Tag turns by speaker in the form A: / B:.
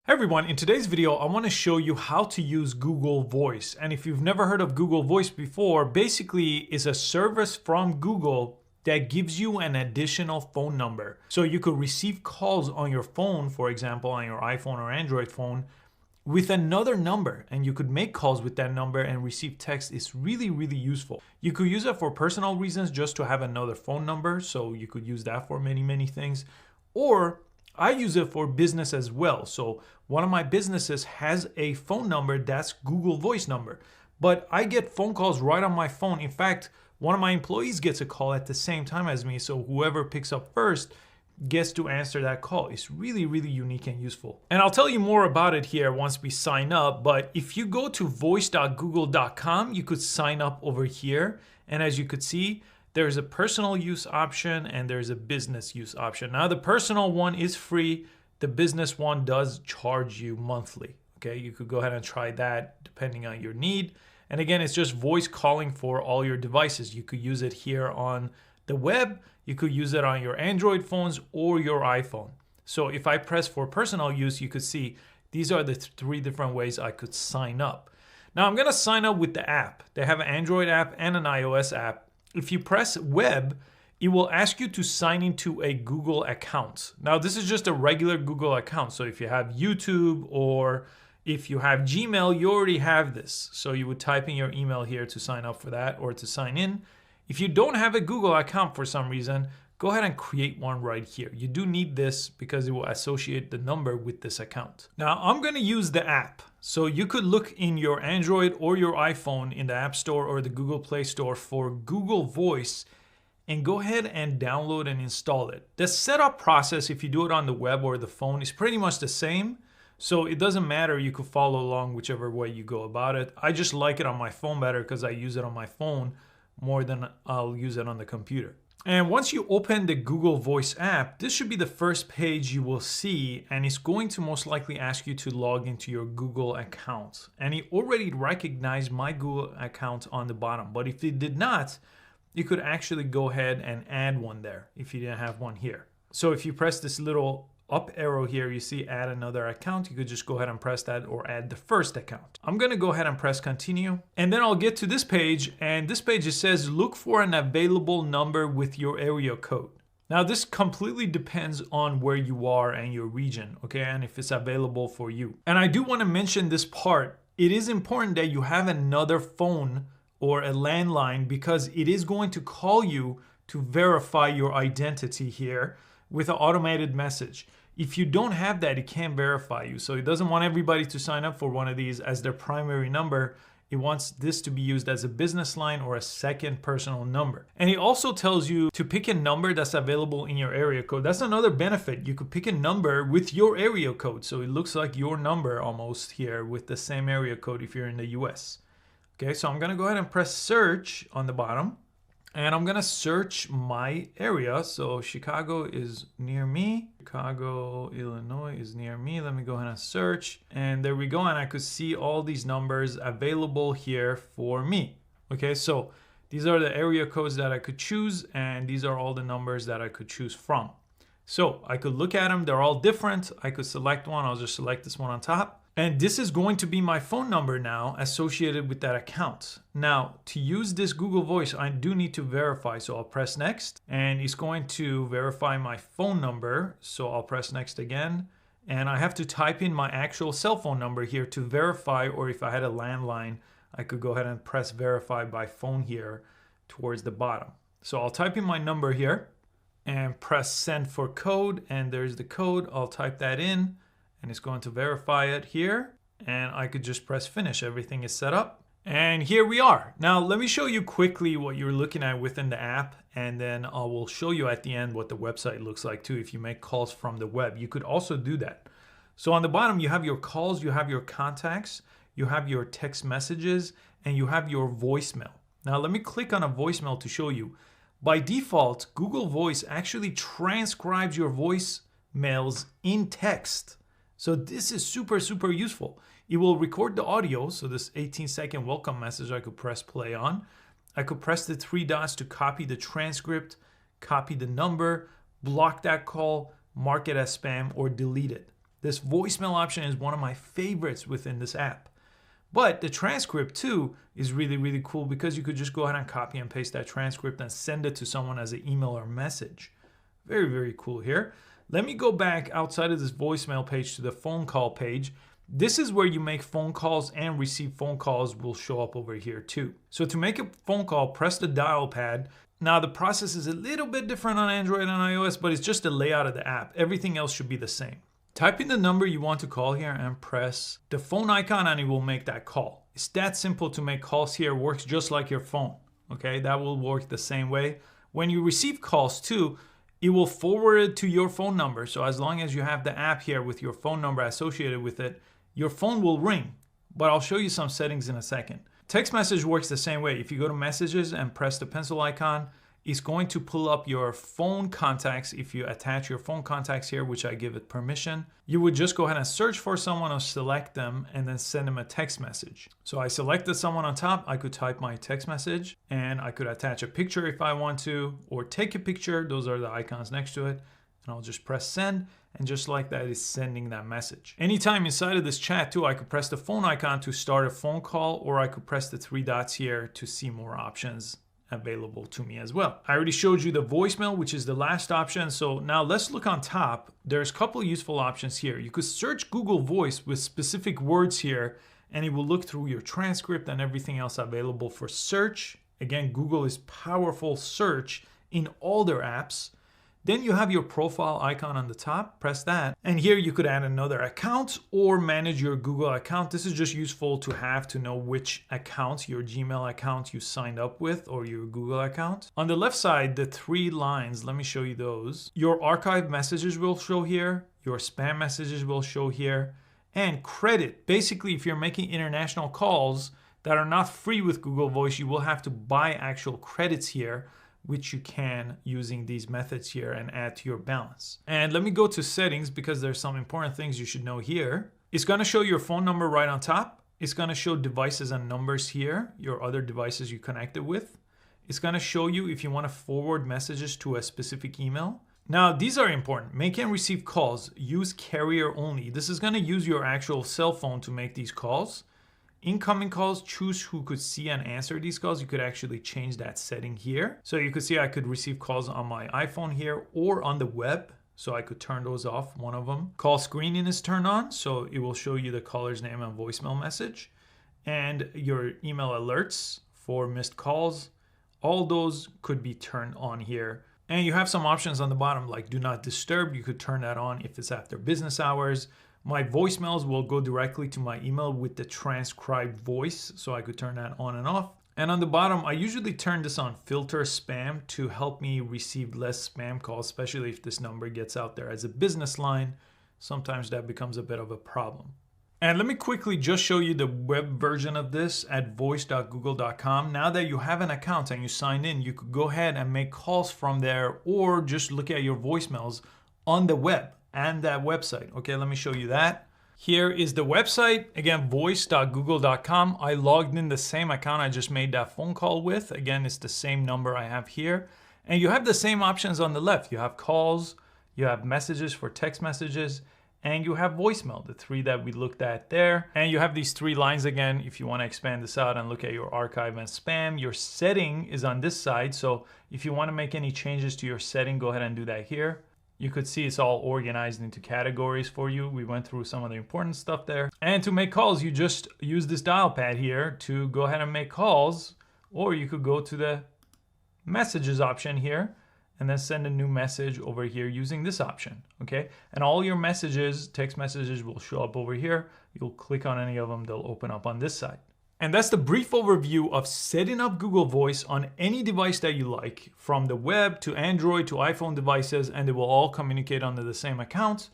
A: Hey everyone, in today's video, I want to show you how to use Google Voice. And if you've never heard of Google Voice before, basically it's a service from Google that gives you an additional phone number. So you could receive calls on your phone, for example, on your iPhone or Android phone with another number, and you could make calls with that number and receive text. It's really useful. You could use it for personal reasons, just to have another phone number. So you could use that for many things. Or I use it for business as well. So one of my businesses has a phone number that's Google Voice number, but I get phone calls right on my phone. In fact, one of my employees gets a call at the same time as me. So whoever picks up first gets to answer that call. It's really unique and useful. And I'll tell you more about it here once we sign up. But if you go to voice.google.com, you could sign up over here. And as you could see, there's a personal use option and there's a business use option. Now the personal one is free. The business one does charge you monthly. Okay, you could go ahead and try that depending on your need. And again, it's just voice calling for all your devices. You could use it here on the web. You could use it on your Android phones or your iPhone. So if I press for personal use, you could see these are the three different ways I could sign up. Now I'm gonna sign up with the app. They have an Android app and an iOS app. If you press web, it will ask you to sign into a Google account. Now, this is just a regular Google account. So if you have YouTube or if you have Gmail, you already have this. So you would type in your email here to sign up for that or to sign in. If you don't have a Google account for some reason, go ahead and create one right here. You do need this because it will associate the number with this account. Now, I'm going to use the app. So you could look in your Android or your iPhone in the App Store or the Google Play Store for Google Voice and go ahead and download and install it. The setup process, if you do it on the web or the phone, is pretty much the same. So it doesn't matter. You could follow along whichever way you go about it. I just like it on my phone better because I use it on my phone more than I'll use it on the computer. And once you open the Google Voice app, this should be the first page you will see, and it's going to most likely ask you to log into your Google account. And it already recognized my Google account on the bottom, but if it did not, you could actually go ahead and add one there if you didn't have one here. So if you press this little up arrow here, you see add another account. You could just go ahead and press that or add the first account. I'm gonna go ahead and press continue. And then I'll get to this page, and this page it says look for an available number with your area code. Now this completely depends on where you are and your region, okay, and if it's available for you. And I do want to mention this part. It is important that you have another phone or a landline because it is going to call you to verify your identity here with an automated message. If you don't have that, it can't verify you. So it doesn't want everybody to sign up for one of these as their primary number. It wants this to be used as a business line or a second personal number. And it also tells you to pick a number that's available in your area code. That's another benefit. You could pick a number with your area code. So it looks like your number almost here with the same area code if you're in the US. Okay, so I'm gonna go ahead and press search on the bottom. And I'm gonna search my area. So Chicago is near me. Chicago, Illinois is near me. Let me go ahead and search. And there we go. And I could see all these numbers available here for me. Okay, so these are the area codes that I could choose. And these are all the numbers that I could choose from. So I could look at them. They're all different. I could select one. I'll just select this one on top. And this is going to be my phone number now associated with that account. Now, to use this Google Voice, I do need to verify. So I'll press next, and it's going to verify my phone number. So I'll press next again. And I have to type in my actual cell phone number here to verify, or if I had a landline, I could go ahead and press verify by phone here towards the bottom. So I'll type in my number here and press send for code. And there's the code. I'll type that in. And it's going to verify it here. And I could just press finish. Everything is set up. And here we are. Now, let me show you quickly what you're looking at within the app. And then I will show you at the end what the website looks like too. If you make calls from the web, you could also do that. So on the bottom, you have your calls, you have your contacts, you have your text messages, and you have your voicemail. Now, let me click on a voicemail to show you. By default, Google Voice actually transcribes your voicemails in text. So this is super useful. It will record the audio. So this 18-second welcome message I could press play on. I could press the three dots to copy the transcript, copy the number, block that call, mark it as spam, or delete it. This voicemail option is one of my favorites within this app. But the transcript too is really, really cool because you could just go ahead and copy and paste that transcript and send it to someone as an email or message. Very, very cool here. Let me go back outside of this voicemail page to the phone call page. This is where you make phone calls and receive phone calls will show up over here too. So to make a phone call, press the dial pad. Now the process is a little bit different on Android and iOS, but it's just the layout of the app. Everything else should be the same. Type in the number you want to call here and press the phone icon and it will make that call. It's that simple to make calls here. It works just like your phone. Okay, that will work the same way. When you receive calls too, it will forward it to your phone number. So as long as you have the app here with your phone number associated with it, your phone will ring. But I'll show you some settings in a second. Text message works the same way. If you go to messages and press the pencil icon, it's going to pull up your phone contacts. If you attach your phone contacts here, which I give it permission, you would just go ahead and search for someone or select them and then send them a text message. So I selected someone on top. I could type my text message and I could attach a picture if I want to, or take a picture. Those are the icons next to it. And I'll just press send, and just like that, it's sending that message. Anytime inside of this chat too, I could press the phone icon to start a phone call, or I could press the three dots here to see more options available to me as well. I already showed you the voicemail, which is the last option. So now let's look on top. There's a couple useful options here. You could search Google Voice with specific words here, and it will look through your transcript and everything else available for search. Again, Google is powerful search in all their apps. Then you have your profile icon on the top, press that. And here you could add another account or manage your Google account. This is just useful to have to know which account, your Gmail account you signed up with or your Google account. On the left side, the three lines, let me show you those. Your archive messages will show here, your spam messages will show here, and credit. Basically, if you're making international calls that are not free with Google Voice, you will have to buy actual credits here, which you can using these methods here and add to your balance. And let me go to settings because there's some important things you should know here. It's gonna show your phone number right on top. It's gonna show devices and numbers here, your other devices you connected with. It's gonna show you if you wanna forward messages to a specific email. Now, these are important. Make and receive calls, use carrier only. This is gonna use your actual cell phone to make these calls. Incoming calls, choose who could see and answer these calls. You could actually change that setting here. So you could see I could receive calls on my iPhone here or on the web. So I could turn those off, one of them. Call screening is turned on. So it will show you the caller's name and voicemail message. And your email alerts for missed calls. All those could be turned on here. And you have some options on the bottom like do not disturb. You could turn that on if it's after business hours. My voicemails will go directly to my email with the transcribed voice, so I could turn that on and off. And on the bottom, I usually turn this on filter spam to help me receive less spam calls, especially if this number gets out there as a business line. Sometimes that becomes a bit of a problem. And let me quickly just show you the web version of this at voice.google.com. Now that you have an account and you signed in, you could go ahead and make calls from there or just look at your voicemails on the web and that website. Okay, let me show you that. Here is the website, again, voice.google.com. I logged in the same account I just made that phone call with. Again, it's the same number I have here. And you have the same options on the left. You have calls, you have messages for text messages, and you have voicemail, the three that we looked at there. And you have these three lines again. If you want to expand this out and look at your archive and spam, your setting is on this side. So if you want to make any changes to your setting, go ahead and do that here. You could see it's all organized into categories for you. We went through some of the important stuff there. And to make calls, you just use this dial pad here to go ahead and make calls, or you could go to the messages option here and then send a new message over here using this option, okay? And all your messages, text messages will show up over here. You'll click on any of them, they'll open up on this side. And that's the brief overview of setting up Google Voice on any device that you like, from the web to Android to iPhone devices, and they will all communicate under the same account.